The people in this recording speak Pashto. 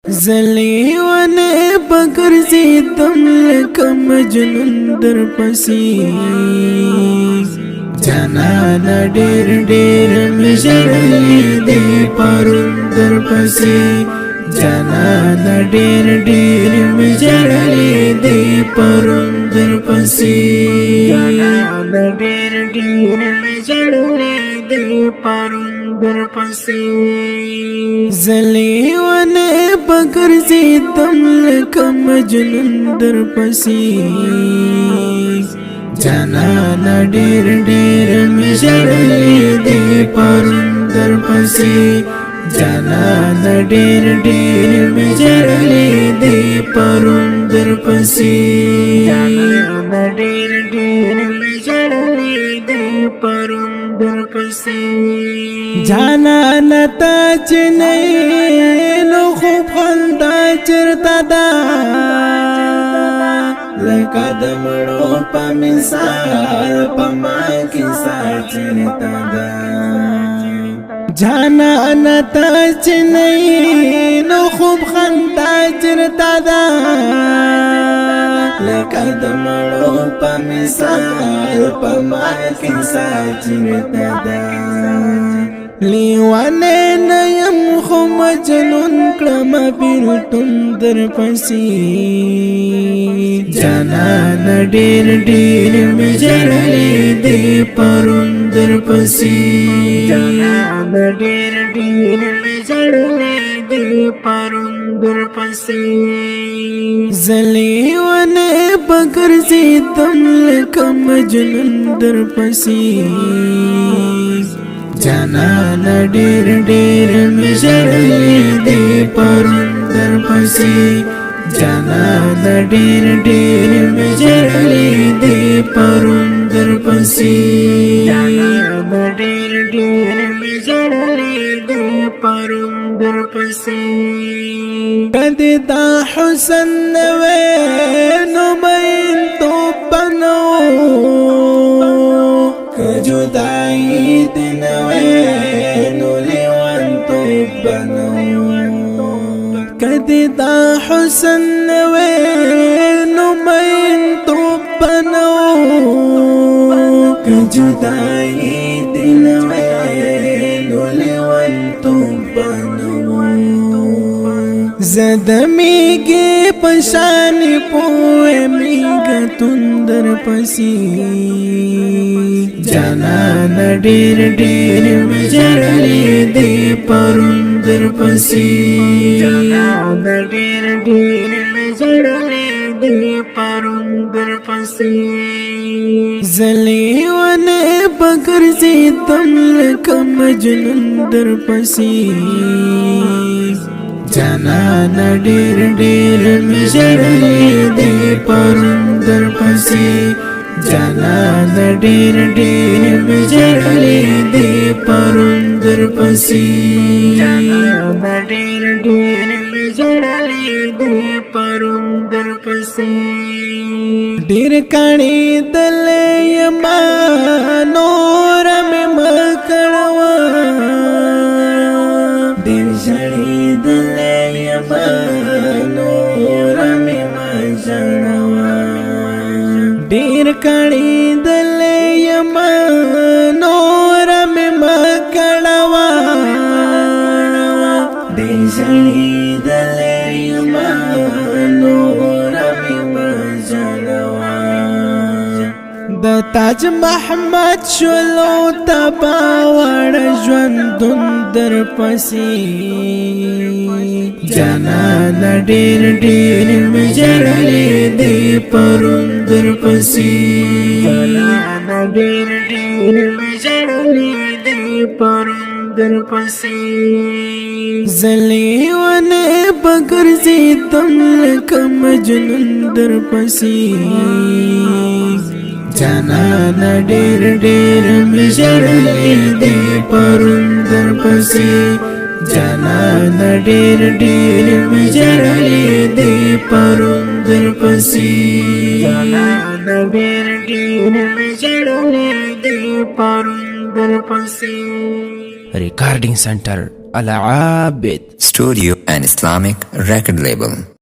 زلی ونه بگرزیدم لکه مجنون در پسی جانانا ډېر ډېر مې ژړلي دي پرون در پسې جانانا ډېر ډېر مې ژړلي دي پرون در پسې جانانا ډېر ډېر مې ژړلي دي پرون در پسې زلی ونه بګرځېدم لکه مجنون در پسې جانانا ډېر ډېر مې ژړلي دي پرون در پسې جانانا ډېر ډېر مې ژړلي دي پرون در پسې جانانا ډېر ډېر مې ژړلي دي پرون در پسې جانانا ته چې نه نو خوب خندا چېرته ده لکه د مړو په مثال په ما کې ساچرته ده جانانا ته چې نه نو خوب خندا چېرته ده لکه د مړو په مثال په ما کې ساچرته ده لیوانه نه یم خو مجنون کړم بیلتون در پسې جانانا ډېر ډېر مې ژړلي دي پرون در پسې جانانا ډېر ډېر مې ژړلي دي پرون در پسې زلی ونه بګرځېدم لکه مجنون در پسې جانانا ډېر ډېر مې ژړلي دي پرون در پسې جانانا ډېر ډېر مې ژړلي دي پرون در پسې جانانا ډېر ډېر مې ژړلي دي پرون در پسې کدی دا حسن نوې نو مین توب بنو جدائی دنوے نو لیوانتوب بنو کدی دا حسن نوے نو مینتوب بنو جدائی دنوے نو لیوانتوب بنو زدمیگی پشانی پوئے میگا تندر پسی جانانا ډېر ډېر مې ژړلي دي پرون در پسې جانانا ډېر ډېر مې ژړلي دي پرون در پسې زلی ونه بګرځېدم لکه مجنون در پسې جانانا ډېر ډېر مې ژړلي دي پرون در پسې جانانا ډېر ډېر مې ژړلي دي پرون در پسې جانانا ډېر ډېر مې ژړلي دي پرون در پسې ډېر کاڼې دلې یما نور مې مه کړوه ډېر ژړې دلې یما نور مې مه ژړوه ډېر کاڼې دلې یما نور مې مه کړوه ډېر ژړې دلې یما نور مې مه ژړوه د تاج محمد شولو تبا وړ ژوندون در پسې جانانا ډېر ډېر مې ژړلي دي پرون در پسې جانانا ډېر ډېر مې ژړلي دي پرون در پسې زلی ونه بګرځېدم لکه مجنون در پسې جانانا ډېر ډېر مې ژړلي دي پرون در پسې جانانا ډېر ډېر مې ژړلي دي پرون در پسې جانانا ډېر ډېر مې ژړلي دي پرون در پسې Recording Center Al Abid Studio an Islamic record label.